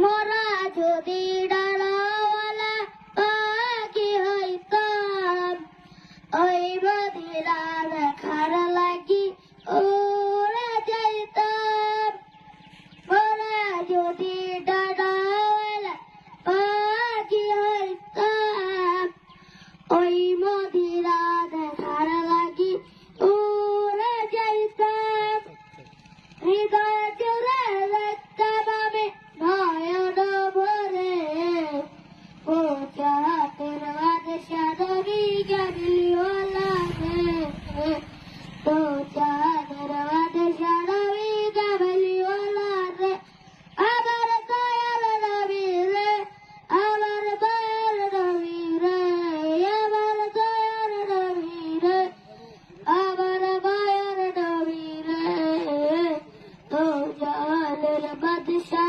মোরা যদি ডালাওয়ালা পাখি হইতাম, ওই মদিনা দেখার লাগি উড়ে যাইতাম। মোরা যদি ডালাওয়ালা পাখি হইতাম, ওই মদিনা দেখার লাগি উড়ে যাইতাম। হৃদয় জুড়ে দেখতাম আমি নয়ন ভরে, পৌঁছাতের বাদশা নবী কামলিওয়ালা রে, পৌঁছাতের বাদশা নবী কামলিওয়ালা রে। আমার দয়াল নবী রে, আমার দয়াল নবী রে, আমার দয়াল নবী রে, আমার দয়াল নবী রে। তো জালের বাদশা